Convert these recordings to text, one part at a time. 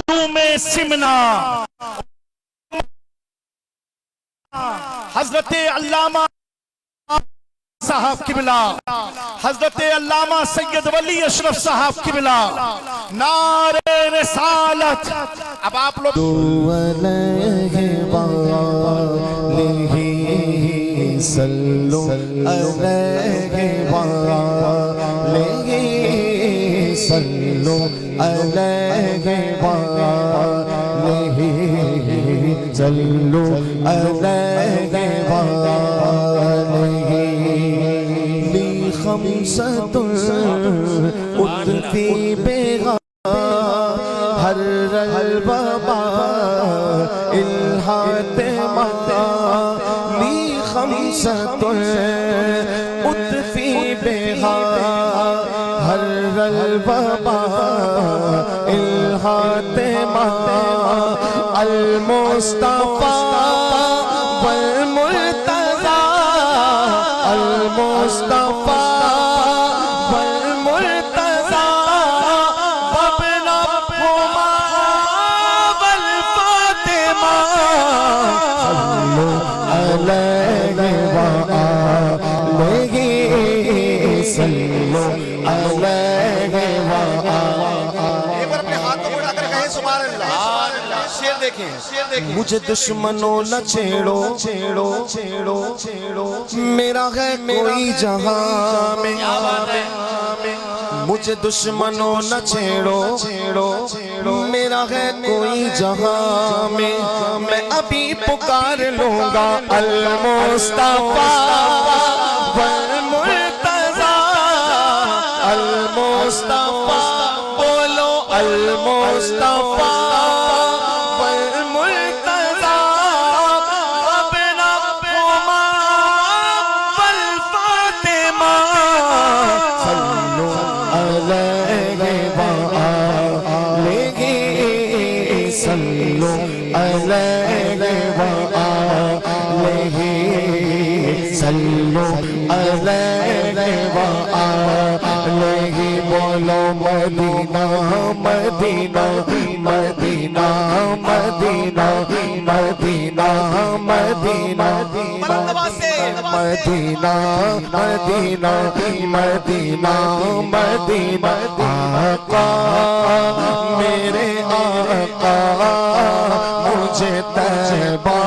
में सिमना हजरत अल्लामा साहब किबला, हजरत अल्लामा सैयद वली अशरफ साहब किबला, नारे रिसालत। अब आप लोग सल्लु अलैहि सल्लु अलैहि सल्लु अलैहि खमसतुन उतफी बेगा हर अलबा इल्हात ली खमसतुन उतफी बेगा हर अलबा इल्हात अल मुस्तफा वल मुर्तज़ा अल मुस्तफा वल मुर्तज़ा वबना हुमा वल फातिमा सल्लु अलैहि व आलिहि सल्लु अलैहि व आलिहि। एक बार अपने हाथों को उठाकर कहें सुभान अल्लाह। शेर देखें, शेर देखें। मुझे दुश्मनों न छेड़ो छेड़ो छेड़ो छेड़ो, मेरा है कोई जहां में। मुझे दुश्मनों न छेड़ो छेड़ो छेड़ो, मेरा है कोई जहां में। मैं अभी पुकार लूंगा अल मुस्तफा वल मुर्तज़ा अल मुस्तफा, बोलो अल मुस्तफा वल मुर्तज़ा वबना हुमा वल फातिमा सल्लु अलैहि व आलिहि सल्लु अलैहि व आलिहि सल्लु अलैहि व आलिहि। बोलो Medina Medina Medina Medina Medina Medina Medina Medina Medina Medina आका मेरे आका मुझे तैबा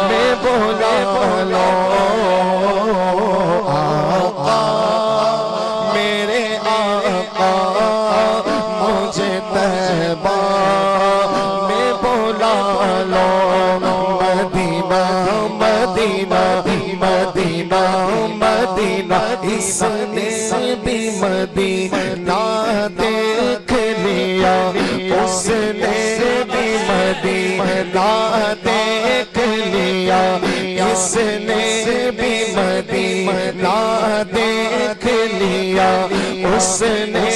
में बोला लो आका मेरे आका मुझे तैबा में बोला लो। मदीना मदीना मदीना मदीना इसने भी मदीना देख लिया, उसने भी मदीना देख लिया, इसने भी मदीना देख लिया, उसने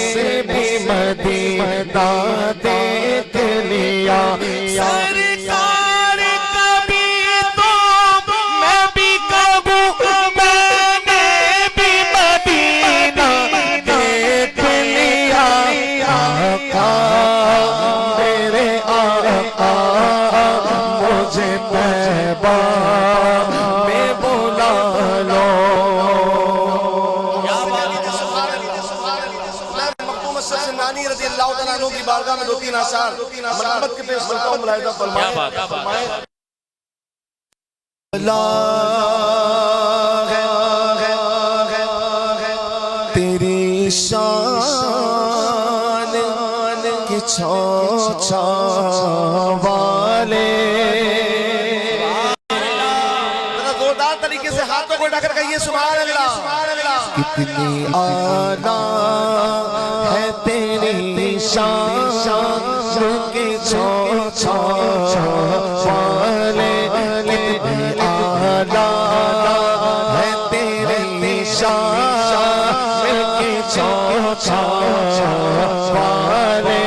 भी मदीना देख लिया। सरकार कभी तो मैं भी कहूँ मैंने भी मदीना देख लिया। आका मेरे आका मुझे तैबा में बुला लो। की बारगाह में 2-3 आसार मरहमत के पेश करता हूं। मुलाहिजा फरमाएं। तेरी शान की छौछा वाले जोरदार तरीके से हाथों को उठाकर कहिए सुभान अल्लाह। कितनी आला है तेरी शान के छौछा वाले, कितनी आला है तेरी शान के छौछा वाले,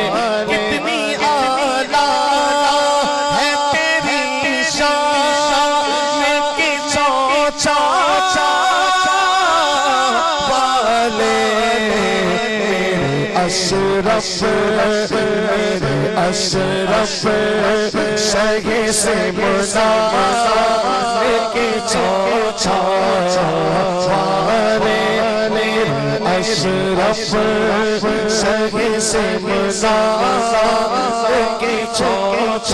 कितनी आला है तेरी शान के छौछा वाले। अशरफ मेरे अशरफ शगे से मुना के छारे अशरफ शगे से मुना के छारे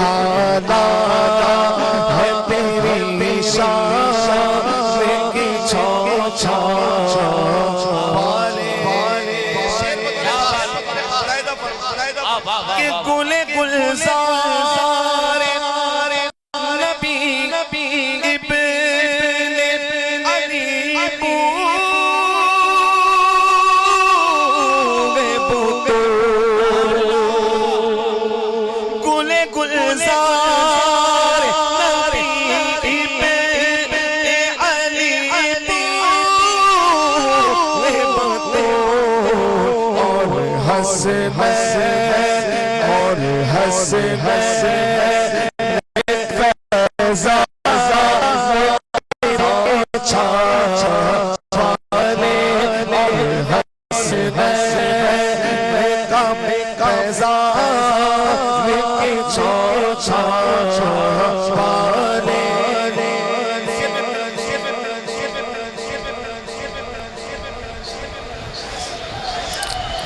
आला है तेरी निशान की कि गुले गुलजार नबी इब्ने अली गुले गुलजार नबी इब्ने अली और हसन और हसन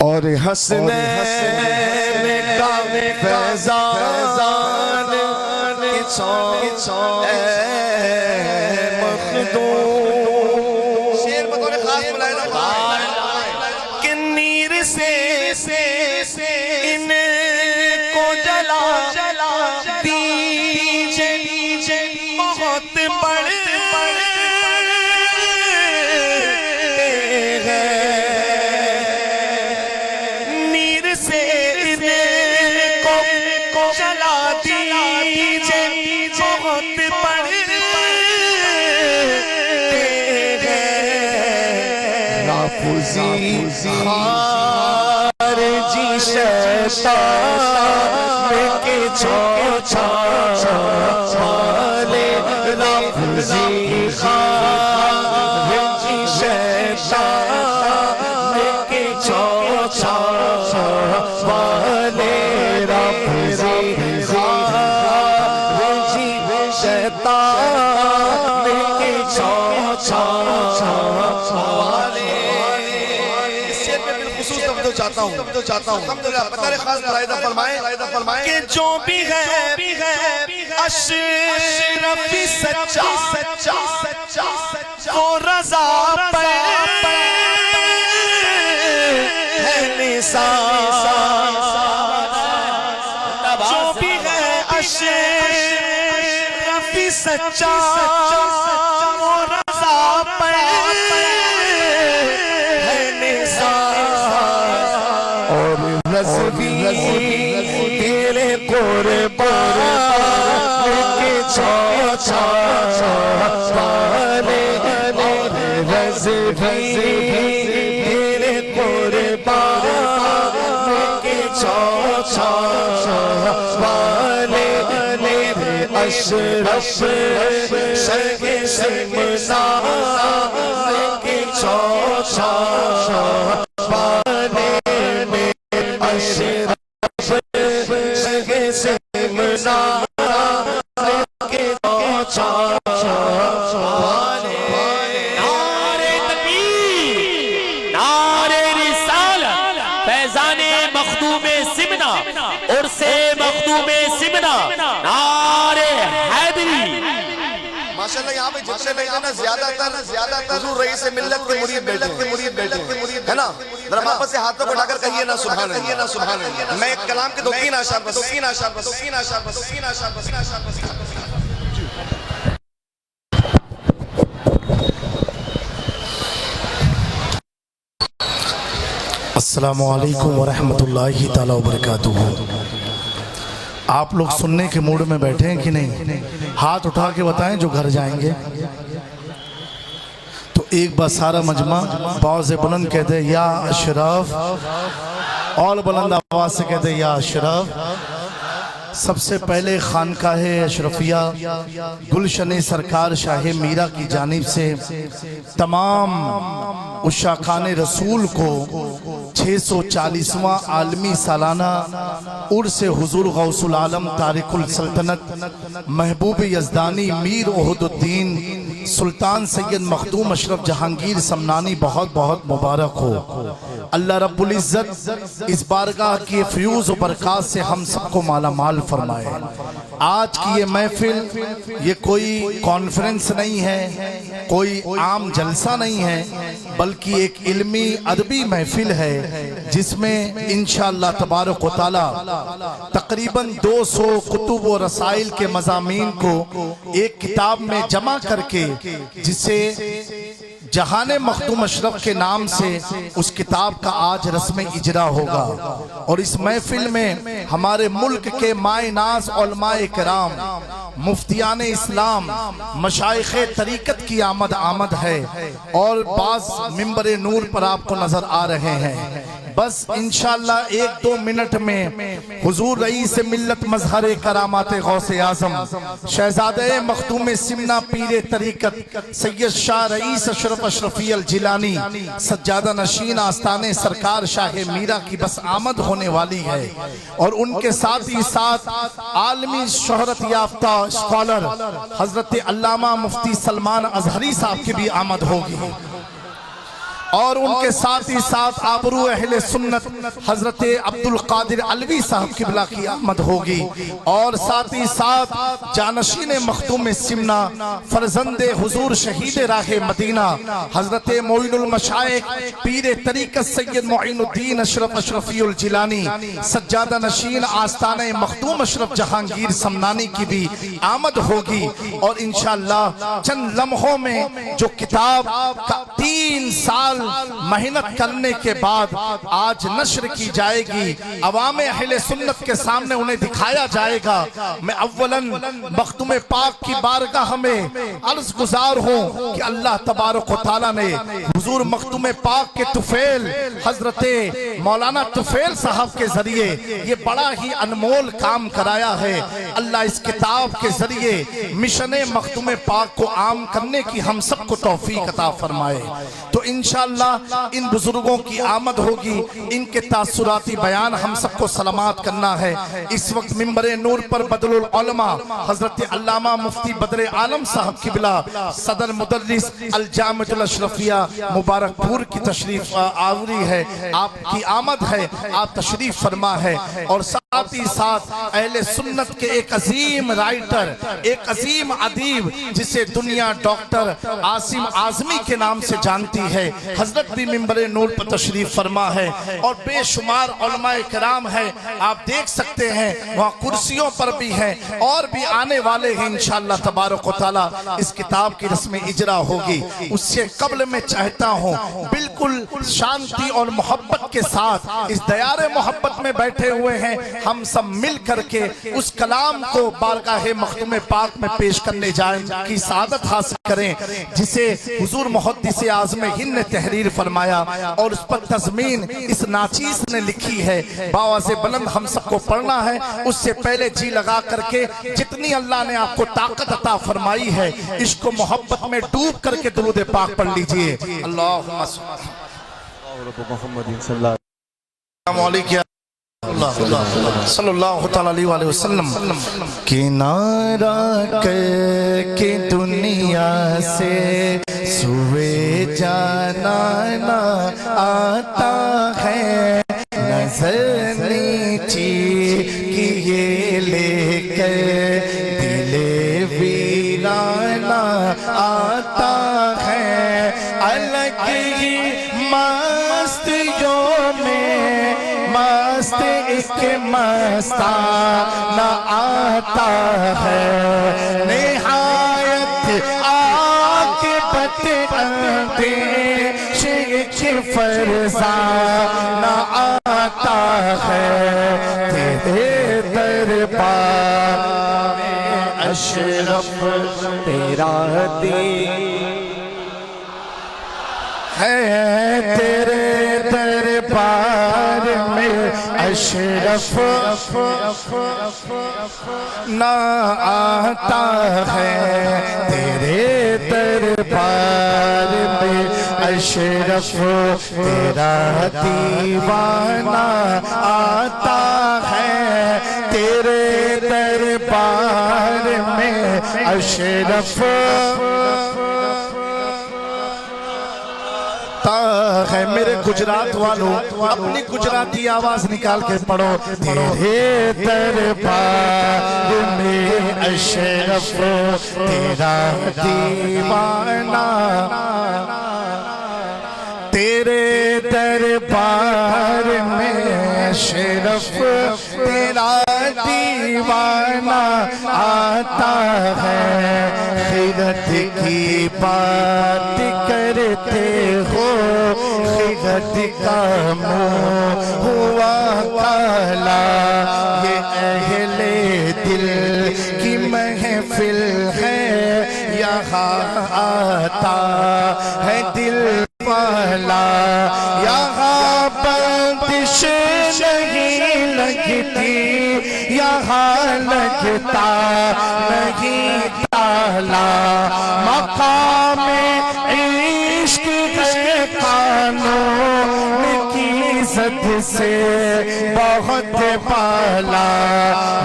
और हसने का फैजान शेर बतौर खास मुलाहिजा कि नीर से इनको जला दीजिए बहुत बड़े नीर से इनको जला दीजिए बहुत बड़े खारजी शैतान के छाले लफ्ज़ी खारजी शैतान के छाले लफ्ज़ी खारजी शैतान के चाहता हूँ बतौर खास मुलाहिजा फरमाएं कि जो भी है अशरफी सच्चा वो रज़ा पे है निसार जो भी है अशरफी सच्चा वो रज़ा पे है निसार और रज़वी तेरे कुर्बान के छाले रज़वी तेरे कुर्बान के छाले अशरफ शगे से मुना के छाले से मुना के नारे तकबीर, नारे रिसालत, फैज़ाने मखदूमे सिमना और से मखदूमे सिमना, नारे हैदरी। माशाल्लाह यहाँ पे जितने बैठे ना ज्यादातर हुजूर रईस मिल्लत के मुरीद बैठे है ना। जरा वापस से हाथों को उठाकर कहिए ना सुभान अल्लाह। मैं एक कलाम के दो तीन आशार बस। अस्सलामु अलैकुम वरहमतुल्लाहि ताला वबरकातुहू। आप लोग सुनने के मूड में बैठे हैं कि नहीं? हाथ उठा के बताएं जो घर जाएंगे। तो एक बार सारा मजमा बाव से बुलंद कहते या अशरफ, और बुलंद आवाज से कहते या अशरफ। सबसे पहले खानकाह अशरफिया गुलशन सरकार शाह मीरा की जानिब से तमाम उशाखान रसूल को 640वां आलमी सालाना उर्स हुजूर गौसुल आलम तारिकुल सल्तनत महबूब यज़दानी मीर ओहदुद्दीन सुल्तान सैयद मखदूम अशरफ जहांगीर समनानी बहुत बहुत मुबारक हो। अल्लाह रब्बुल इज़्ज़त इस बारगाह की फ्यूज़ और बरक़ात से हम सबको माला माल फरमाए। आज की ये महफिल ये कोई कॉन्फ्रेंस नहीं है, कोई आम जलसा नहीं है, बल्कि एक इल्मी अदबी महफिल है जिसमें इंशाअल्लाह तबारक व तआला तकरीबन 200 कुतुब व रसाइल के मज़ामीन को एक किताब में जमा करके जिसे जहाने मखदूम अशरफ के नाम से उस किताब का आज रस्म इजरा होगा। और इस महफिल में हमारे मुल्क के मायनाज उलमाए किराम, मुफ्तियान इस्लाम, मशाइखे तरीकत की आमद है और बाज़ मिंबर नूर पर आपको नजर आ रहे हैं। बस इंशाअल्लाह 1-2 मिनट में हुजूर रईस मिल्लत मजहर करामात गौसे आजम शहजादे मखदूम सिमना पीरे तरीकत सैयद शाह रईस अशरफ अशरफी अल जिलानी सज्जादा नशीन आस्ताने सरकार शाह मीरा की बस आमद होने वाली है। और उनके साथ ही साथ आलमी शोहरत याफ्ता स्कॉलर हजरत अल्लामा मुफ्ती सलमान अजहरी साहब की भी आमद होगी। और उनके साथ ही साथ आबरू अहले सुन्नत हजरत अब्दुल कादिर अलवी साहब किबला की आमद होगी। और साथ ही साथ जानशीन मखदूम सिमना फरजंदे हुजूर शहीद राह मदीना हजरत मोइनुल मशाइख पीर तरीकत सैयद मोइनुद्दीन अशरफ अशरफी उल जिलानी सज्जादा नशीन आस्ताने मखदूम अशरफ जहांगीर समनानी की भी आमद होगी। और इंशाअल्लाह चंद लम्हों में जो किताब का 3 साल मेहनत करने के बाद आज नश्र की जाएगी, अवाम अहले सुन्नत के सामने उन्हें दिखाया जाएगा। मैं अव्वलन मखदूम पाक की बारगाह में अर्ज गुजार हूँ कि अल्लाह तबारक व तआला ने हुजूर मखदूम पाक के तुफैल हजरते मौलाना तुफैल साहब के जरिए ये बड़ा ही अनमोल काम कराया है। अल्लाह इस किताब के जरिए मिशन मखदूम पाक को आम करने की हम सबको तौफीक अता फरमाए। तो इंशाअल्लाह इन बुजुर्गों की आमद होगी, इनके तासुराती बयान हम सबको सलामत करना है। इस वक्त मिंबरे नूर पर बदरुल उलमा हजरत अल्लामा मुफ्ती बदर आलम साहब किबला सदर मुदर्रिस अल जामिअतुल अशरफिया मुबारकपुर की तशरीफ आवरी है, आपकी आमद है, आप तशरीफ फरमा है। और साथ ही साथ अहले सुन्नत के एक अजीम राइटर, एक अजीम अदीब जिसे दुनिया डॉक्टर आसिम आजमी के नाम से जानती है, हजरत भी मिंबरे नूर पर तशरीफ फरमा है। और बेशुमार उलमाए किराम है, आप देख सकते हैं वहाँ कुर्सियों पर भी हैं और भी आने वाले हैं। इंशाअल्लाह तबारक व तआला इस किताब की रस्म इजरा होगी। उससे कबल मैं चाहता हूँ बिल्कुल शांति और मोहब्बत के साथ इस दयारे मोहब्बत में बैठे हुए हैं, हम सब मिल करके उस कलाम को बारगाह मखदूम पाक में पेश करने जाए की सादत हासिल करें जिसे हुजूर मुहद्दिस आज़म हिंद ने तहरीर फरमाया और उस पर तज़मीन इस नाचीस ने लिखी है। बावाज़े बुलंद हम सबको पढ़ना है। उससे पहले जी लगा करके जितनी अल्लाह ने आपको ताकत अता फरमाई है इसको मोहब्बत में डूब करके दुरूद पाक पढ़ लीजिए। अल्लाहुम्मा सल्लल्लाहु अलैहि वसल्लम। किनारा के दुनिया से सुवे जाना ना आता है, नजर नीची किए लेकर दिले वीराना आता है। अलग ही मस्तियों में मस्त एक मस्ताना आता है, निहायत आक़िबत अंदेश एक फरज़ाना आता है। तेरे दरबार में अशरफ तेरा दीन है, तेरे दरबार में अशरफ ना आता है, तेरे दरबार में अशरफ तेरा दीवाना आता है, तेरे दरबार में अशरफ है। मेरे गुजरात वालों अपनी गुजराती आवाज निकाल के पढ़ो, तेरे दरबार में अशरफ तेरा दीवाना, तेरे दरबार में अशरफ तेरा दीवाना आता है। खिदमत की बात करते हो, खिदमत का मुँह हुआ काला, ये अहले दिल की महफिल है, यहाँ आता है दिल वाला, यहाँ बंदिश नहीं लगती, यहाँ लगता नहीं ताला, मकाम इश्क है कानून की इज्जत से बहुत पाला,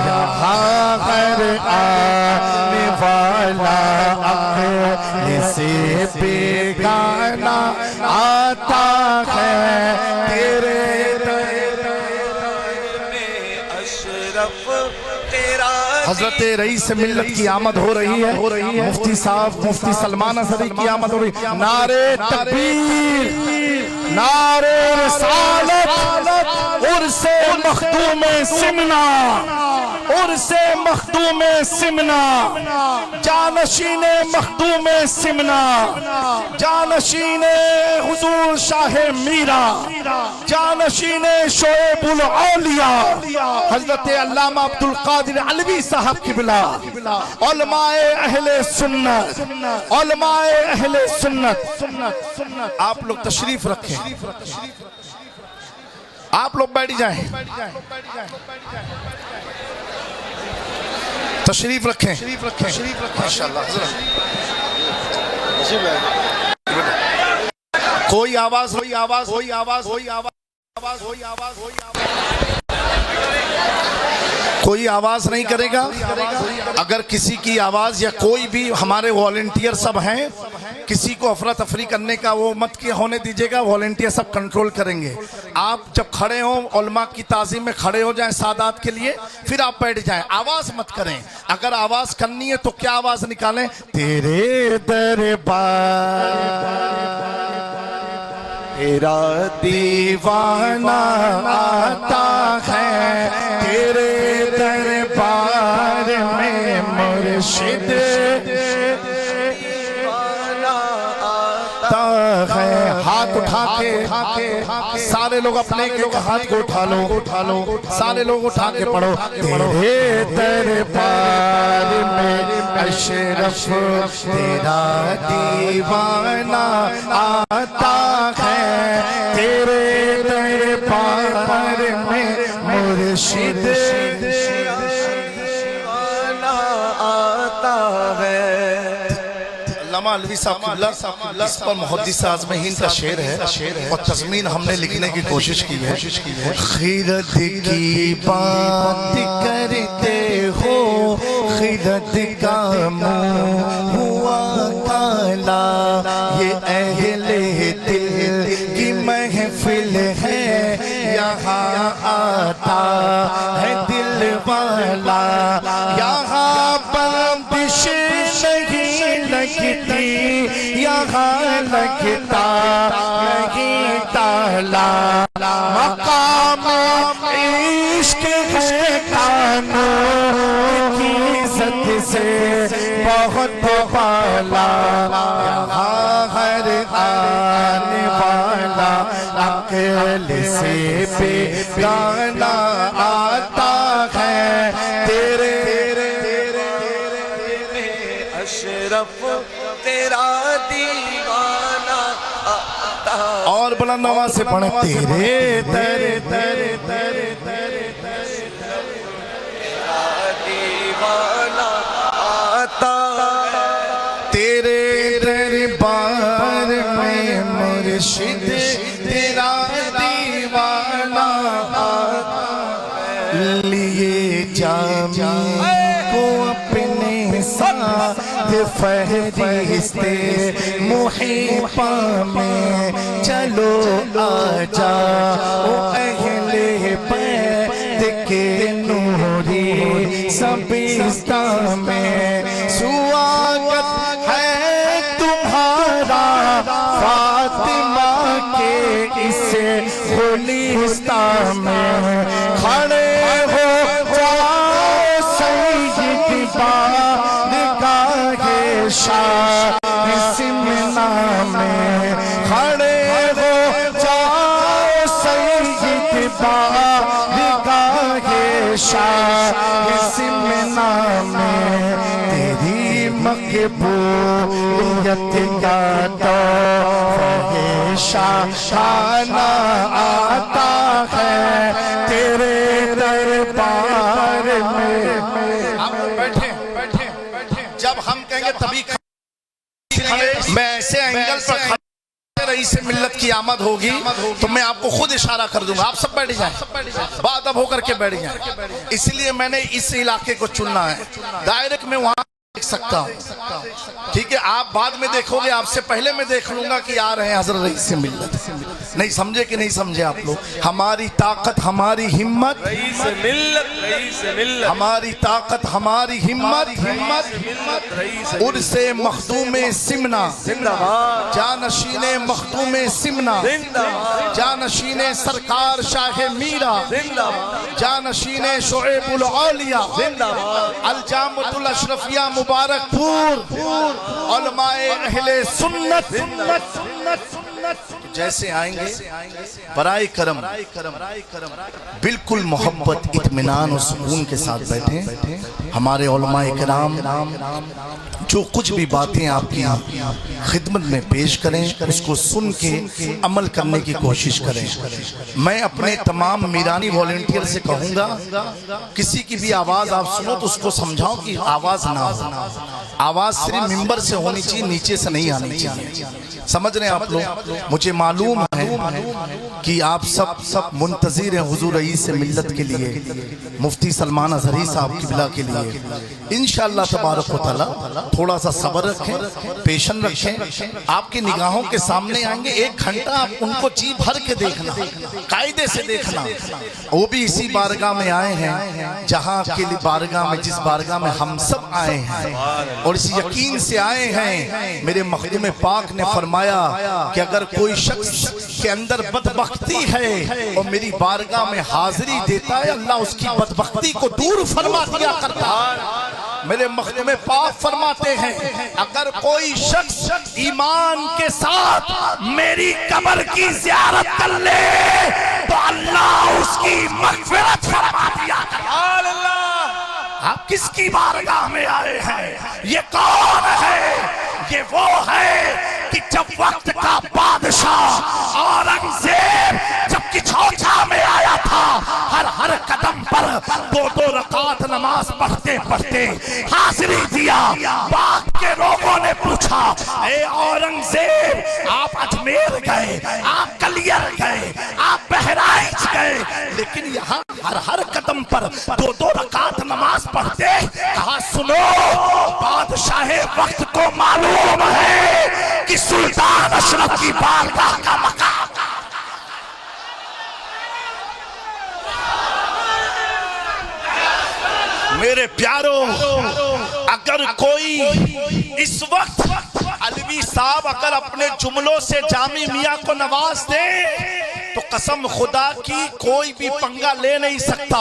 यहाँ हर आने वाला अपने से बेगाना आता है, तेरे हजरत रईस मिल्लत की आमद हो रही है, मुफ्ती साहब मुफ्ती सलमान असरी की आमद हो रही है। नारे तकबीर, नारे रिसालत, उर्से मखदूमे सिमना, उर्से मखदूमे सिमना, जानशीने मखदूमे सिमना, जानशीने हुजूर शाह मीरा, जानशीने शोएबुल औलिया हजरत अल्लामा अब्दुल कादिर अलवी साहब किबला, उलमाए अहले सुन्नत, उलमाए अहले सुन्नत। आप लोग तशरीफ रखें, आप लोग बैठ जाएं, तशरीफ रखें, माशाअल्लाह। कोई आवाज, कोई आवाज, कोई आवाज, कोई आवाज, कोई आवाज, कोई आवाज, कोई आवाज नहीं करेगा। अगर किसी की आवाज या कोई भी हमारे वॉलंटियर सब हैं, किसी को अफरा तफरी करने का वो मत के होने दीजिएगा, वॉलंटियर सब कंट्रोल करेंगे। आप जब खड़े हो उलमा की ताज़ीम में खड़े हो जाएं सादात के लिए, फिर आप बैठ जाएं, आवाज मत करें। अगर आवाज करनी है तो क्या आवाज निकालें? तेरे दरबार तेरा दीवाना आता है, तेरे दरबार में मुर्शिद है। हाथ उठा के सारे लोग अपने के हाथ को उठा लो, सारे लोग उठा के पढ़ो, तेरे दरबार में अशरफ तेरा दीवाना आता है, तेरे दरबार में मुर्शिद आता है। अलवी साहब इस पर मुहद्दिस आज़म हिंद का शेर है और तज़मीन हमने लिखने की कोशिश की है। खिदत की बात करते हो, खिदत का मुँह हुआ काला, ये अहले दिल की महफिल है, यहाँ आता है दिल वाला, यहाँ बंदिश नहीं लगती, यहाँ लगता नहीं ताला, मकाम इश्क है कानून की इज्जत से बहुत पाला, यहाँ हर आने वाला अक़ल से बेगाना आता है, तेरे अशरफ तेरा दीवाना आता। और मौला नवाज से पढ़े तेरे तेरे तेरे तेरे तेरे दीवाना आता तेरे दरबार में मुर्शिद तेरा दीवाना लिए जामी को अपने साथ फहरिस्ते मुहिब्बा में चलो आजा ओ अहले बैत के नूरी सबिस्ता में स्वागत है तुम्हारा फातिमा के इस गुलिस्ता में खड़े हो जाओ सैयद बारगाहे शाह सिमना में खड़े हो जाओ सैयद बारगाहे शाह सिमना में तेरी मकबूलियत का तो शाहाना आता है तेरे दरबार में। आप बैठे बैठे जब हम कहेंगे तभी मैं ऐसे एंगल पर खड़े रईस मिल्लत की आमद होगी तो मैं आपको खुद इशारा कर दूंगा, आप सब बैठ जाएं, बादब होकर के बैठ जाएं। इसलिए मैंने इस इलाके को चुनना है। डायरेक्ट में वहां देख सकता हूँ, ठीक है, आप बाद में देखोगे, आपसे पहले मैं देख लूंगा कि आ रहे हैं हजरत रईस मिल्लत। नहीं समझे कि नहीं समझे आप लोग? हमारी ताकत हमारी हिम्मत, हमारी ताकत हमारी हिम्मत उर्से मखदूमे सिमना, जानशीने मखदूमे सिमना, जानशीने सरकार शाह मीरा, जानशीने शुएबुल औलिया, अलजामतुल अशरफिया मुबारकपुर, उलमाए अहले सुन्नत जैसे आएंगे बराए करम बिल्कुल मोहब्बत इत्मीनान और सुकून के साथ बैठे। हमारे उलमाए किराम जो कुछ भी बातें आपकी खिदमत में पेश करें उसको सुन के अमल करने की कोशिश करें। मैं अपने तमाम मीरानी वॉलंटियर से कहूँगा किसी की भी आवाज़ आप सुनो तो उसको समझाओ कि आवाज़ ना हो, आवाज़ सिर्फ मिंबर से होनी चाहिए, नीचे से नहीं आनी चाहिए। समझ रहे हैं आप लोग? मुझे मालूम है कि आप सब मुंतज़िर हैं हुजूर रईस मिल्लत के लिए, मुफ्ती सलमान अज़हरी साहब किबला के लिए। इंशाअल्लाह तबारक व तआला थोड़ा सा सब्र रखें, पेशन रखें, आपकी निगाहों के सामने आएंगे। 1 घंटा आप उनको जी भर के देखना, कायदे से देखना। वो भी इसी बारगाह में आए हैं जहाँ के लिए बारगाह में, जिस बारगाह में हम सब आए हैं और इस यकीन से आए हैं। मेरे मखदूम पाक ने फरमाया कि अगर कोई शख्स के अंदर बदबख्ती है और मेरी बारगाह में हाजिरी देता है, अल्लाह उसकी बदबख्ती को दूर फरमा दिया करता है। मेरे मखदूम पाक फरमाते हैं अगर कोई शख्स ईमान के साथ मेरी कब्र की ज़ियारत कर ले तो अल्लाह उसकी मग़फ़िरत फरमा दिया करता। आप किसकी बारगाह में आए हैं? ये कौन है? ये वो है कि जब वक्त का बादशाह औरंगजेब जब किछौछा में आया था, हर कदम पर 2-2 रकात नमाज पढ़ते पढ़ते हाजिरी दिया। बाग के लोगों ने पूछा, ए औरंगजेब आप अजमेर गए, आप कलियर गए, आप बहराइच गए, लेकिन यहाँ हर कदम पर 2-2 रकात नमाज पढ़ते। कहा सुनो, बादशाह वक्त को मालूम है कि सुल्तान अशरफ की बारगाह का मकाम। मेरे प्यारो, अगर कोई इस वक्त अलवी साहब अगर अपने जुमलों से जामी मियां को नवाज दे तो कसम खुदा की कोई भी पंगा ले नहीं सकता,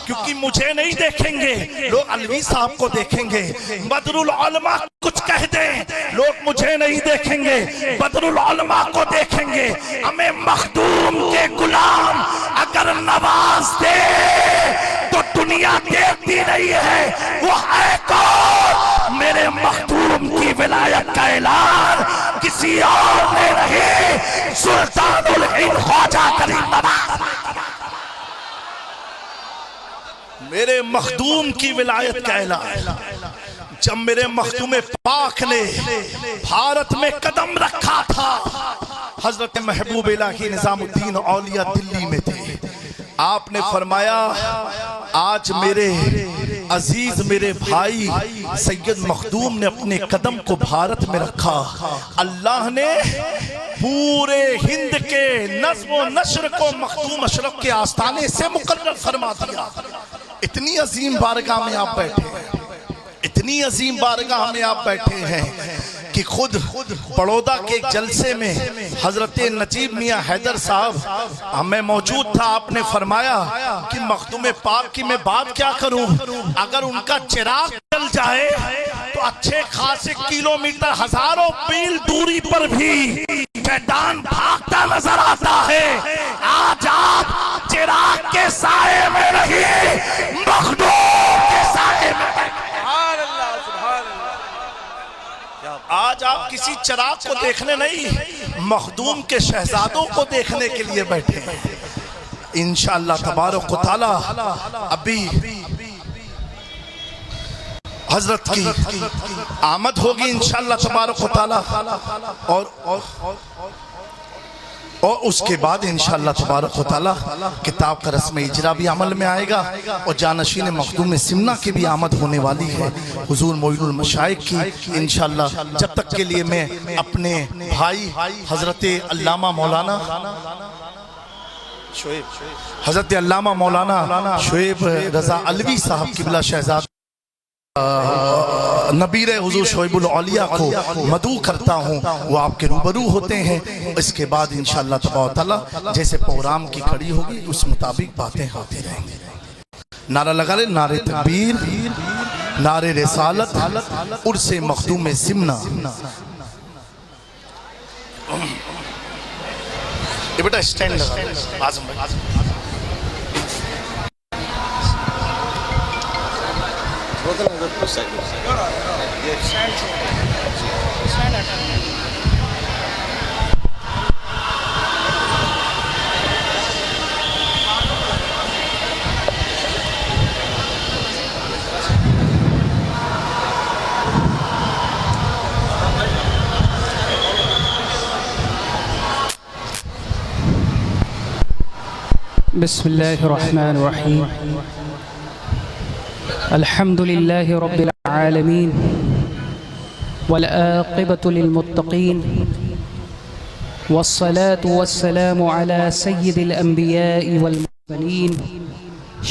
क्योंकि मुझे नहीं देखेंगे, लोग अलवी साहब को देखेंगे। बदरुल उलमा कुछ कह दें, लोग मुझे नहीं देखेंगे, बदरुल उलमा को देखेंगे। हमें मखदूम के गुलाम अगर नवाज दे तो दुनिया देखती नहीं है वो है कौन? मेरे मखदूम की विलायत का ऐलान किसी और ने नहीं, सुल्तानुल हिंद ख्वाजा करीम नवाज मेरे मखदूम की विलायत का ऐलान। जब मेरे मखदूम पाक ने भारत में कदम रखा था, हजरत महबूब इलाही निजामुद्दीन औलिया दिल्ली में थे, आपने फरमाया आज मेरे अजीज मेरे भाई सैयद मखदूम ने अपने कदम को भारत में रखा, अल्लाह ने पूरे हिंद के नज़्म व नश्र को मखदूम अशरफ के आस्थाने से मुकर्रर फरमा दिया। इतनी अजीम बारगाह में आप बैठे हैं, इतनी अजीम बारगाह में आप बैठे हैं कि खुद बड़ौदा के एक जलसे में हजरत नजीब मियाँ हैदर साहब मैं मौजूद था, आपने फरमाया कि मखदूम पाक की मैं बात क्या करूं, अगर उनका चिराग जल जाए तो अच्छे खासे किलोमीटर हजारों मील दूरी पर भी मैदान भागता नजर आता है। आज आप चिराग के साए में नहीं, मखदूम के साए में। आज आप किसी चिराग को देखने नहीं, मखदूम के शहजादों को देखने के लिए बैठे हैं। इंशाअल्लाह तबारक व तआला अभी हजरत की आमद होगी इंशाअल्लाह तबारक व तआला, और उसके बाद इंशाअल्लाह तबारक व तआला किताब का रस्म इजरा भी अमल में आएगा और जानशीन मखदूम सिमना की भी आमद होने वाली है हुजूर मोइनुल मशाइख की इंशाअल्लाह। जब तक के लिए मैं अपने भाई हजरत अल्लामा मौलाना हजरत अल्लामा मौलाना शुएब रजा अलवी साहब किबला शहजाद नबीर हुजूर शोएबुल औलिया को मदू करता हूँ, वो आपके रूबरू होते हैं। इसके बाद इंशाअल्लाह तबारक तआला जैसे प्रोग्राम की खड़ी होगी उस मुताबिक बातें होती रहेंगी। नारा लगा ले, नारे तकबीर, नारे रिसालत, उर्से मखदूम सिमना। ये बेटा स्टैंड लगा आजम भाई। बिस्मिल्लाहिर्रहमानिर्रहीम। अल्हम्दुलिल्लाहि रब्बिल आलमीन वल आक़िबतु लिल मुत्तक़ीन वस्सलातु वस्सलामु अला सय्यिदिल अंबियाइ वल मुरसलीन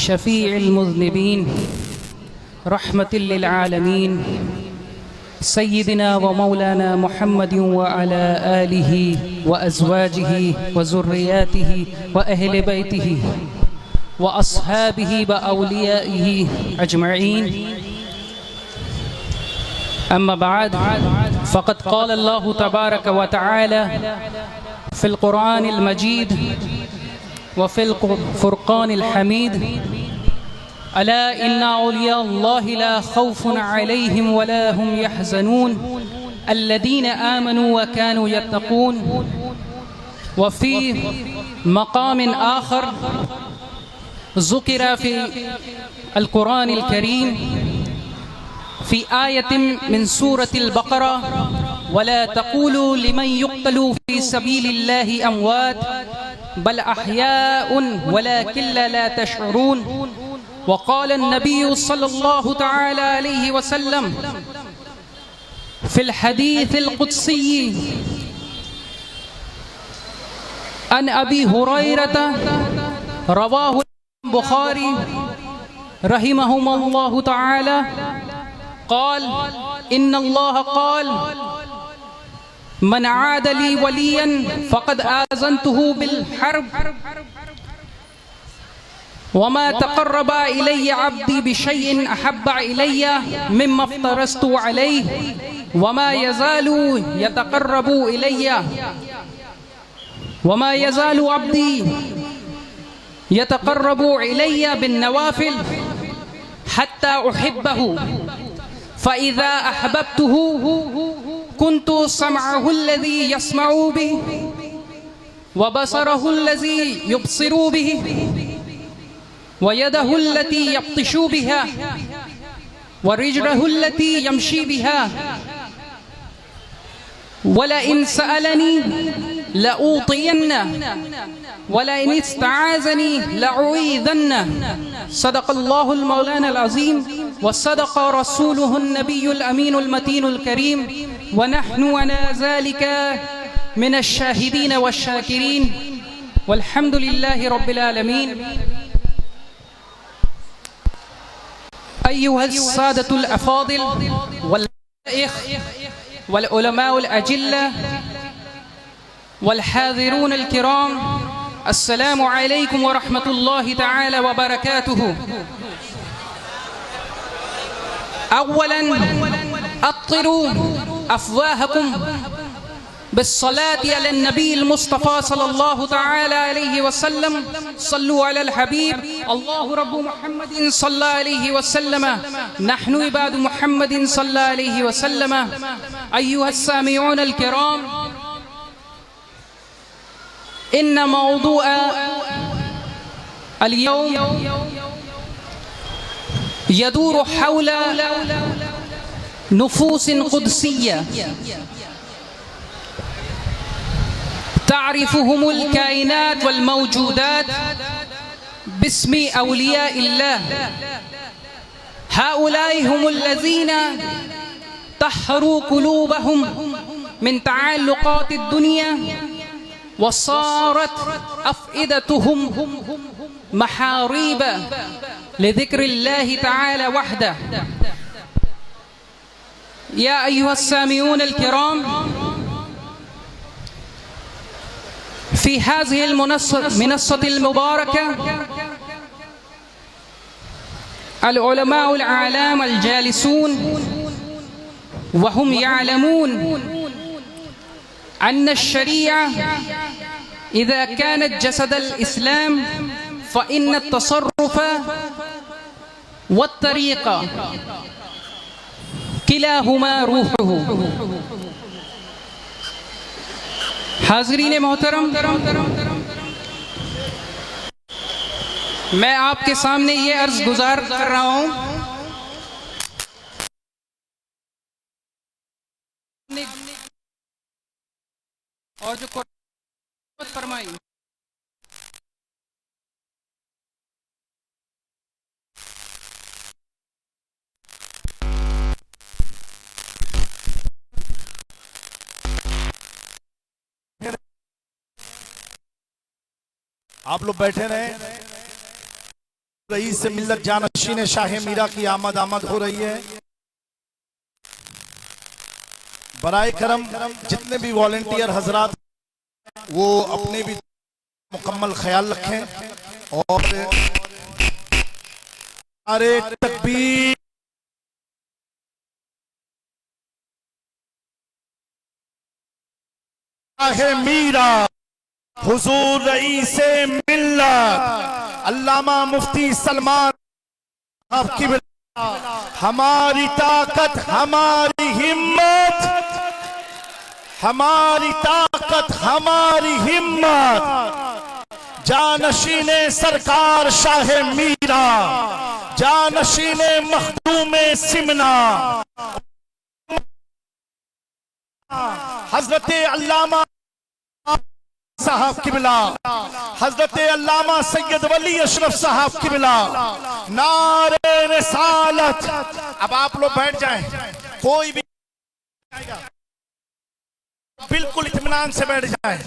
शफ़ीइल मुज़निबीन रहमतिल लिल आलमीन सय्यिदिना व मौलाना मुहम्मदिन व अला आलिहि व अज़वाजिहि व ज़ुर्रिय्यातिहि व अहले बैतिहि व अस्हाबिहि व औलियाइहि अजमईन। अम्मा बाद फ़क़द क़ाल अल्लाहु तबारक व तआला फ़िल क़ुरआनिल मजीद व फ़िल फ़ुरक़ानिल हमीद अला इन्ना औलिया अल्लाहि ला खौफ़ुन अलैहिम व ला हुम यहज़नून अल्लज़ीना आमनू व कानू यत्तक़ून। व फ़ी मक़ामिन आख़र ज़ुकिरा फ़ी अल क़ुरआनिल करीम फ़ी आयतिन मिन सूरतिल बक़रा वला तक़ूलू लिमन युक़्तलू फ़ी सबीलिल्लाहि अमवात बल अहयाउन वलाकिन ला तशऊरून। वक़ाल नबी सल्लल्लाहु तआला अलैहि वसल्लम फ़िल हदीसिल क़ुद्सी अन अबी हुरैरता रवाहु बुखारी रहिमहुल्लाहु तआला क़ाल इन्नल्लाह क़ाल मन आद ली वलियन फ़क़द आज़नतुहु बिल हर्ब वमा तक़र्रबा इलैया अब्दी बिशैइन अहब्बा इलैया मिम्मा फ़्तरस्तु अलैहि वमा यज़ालु यतक़र्रबु इलैया वमा यज़ालु अब्दी यतक़र्रबु इलैया बिन्नवाफ़िल हत्ता उहिब्बहु फ़इज़ा अहबब्तुहु कुन्तु समअहु अल्लज़ी यस्मउ बिहि व बसरहु अल्लज़ी युबसिरु बिहि व यदहु अल्लती यब्तिशु बिहा व रिजलहु अल्लती यमशी बिहा वलइन सअलनी लऊतियन्नह वलइन इस्तआज़नी लउईज़न्नह। सदक़ल्लाहुल मौलानाल अज़ीम व सदक़ रसूलुहुन नबियुल अमीनुल मतीनुल करीम व नहनु अला ज़ालिका मिनश शाहिदीन वश्शाकिरीन वल्हम्दुलिल्लाहि रब्बिल आलमीन। अय्युहस सादतुल अफ़ादिल वल मशाइख़ वल उलमाउल अजिल्ला वल हाज़िरूनल किराम, अस्सलामु अलैकुम व रहमतुल्लाहि तआला व बरकातुहू। अव्वलन अत्तिरू अफ़वाहकुम बिस्सलाति अलन नबील मुस्तफ़ा सल्लल्लाहु तआला अलैहि वसल्लम, सल्लु अलल हबीब, अल्लाहु रब्बु मुहम्मदिन सल्लल्लाहु अलैहि वसल्लम, नहनु इबादु मुहम्मदिन सल्लल्लाहु अलैहि वसल्लम। अय्युहस सामिऊनल किराम, इन्न मौदूअ अल-यौम यदूरु हौला नुफूसिन कुद्सिय्या तारिफुहुमुल कायनात वल मौजूदात बिस्मि औलियाइल्लाह। हाउलाई हुमुल्लज़ीना तहरू कुलूबहुम मिन तअल्लुक़ातिद दुनिया वसारत अफ़इदतुहुम महारीब लिज़िक्रिल्लाहि तआला वहदह। या अय्युहस सामिऊनल किराम, फ़ी हाज़िहिल मिनस्सतिल मुबारका अल उलमाउल आलाम अल जालिसून व हुम यअलमून अन्न अश-शरीअह इज़ा कानत जसदल इस्लाम फ़इन्न अत-तसर्रुफ़ वत-तरीक़ा किलाहुमा रूहुहु। हाज़रीन मोहतरम, मैं आपके सामने ये अर्ज़ गुज़ार कर रहा हूँ और जो फरमाई आप लोग बैठे रहे। रईस मिल्लत जानशीन शाह मीरा की आमद हो रही है। बराए करम जितने भी वॉलंटियर हजरात वो अपने भी मुकम्मल ख्याल रखें और अरे तकबीर शाह मीरा हुजूर रईसे मिल्लत अल्लामा मुफ्ती सलमान आपकी हमारी ताकत हमारी हिम्मत, हमारी ताकत हमारी हिम्मत, जानशीने सरकार शाह मीरा, जानशीने मखदूमे सिमना हजरत अल्लामा साहब किबला, हजरत अल्लामा सैयद वली अशरफ साहब किबला, नारे रिसालत। अब आप लोग बैठ जाएं, कोई भी बिल्कुल इत्मीनान से बैठ जाएं।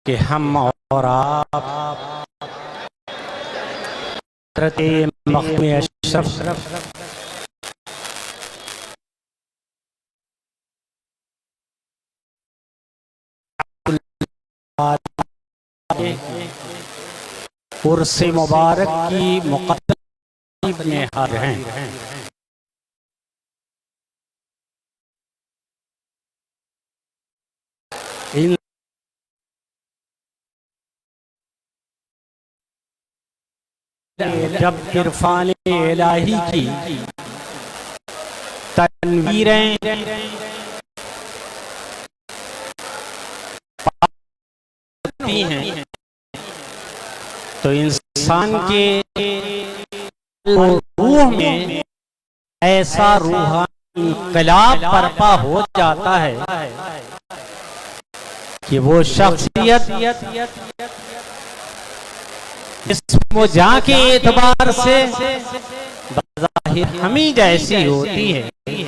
कि हम और आप मक़ाम अशरफ उर्स मुबारक की मुक़द्दस में हाज़िर हैं। इन जब इरफान इलाही की तनवीरें होती हैं तो इंसान के रूह में ऐसा रूहानी इंक़िलाब बर्पा हो जाता है कि वो शख्सियत इसमें जाके एतबार से बज़ाहिर हमी जैसी होती है,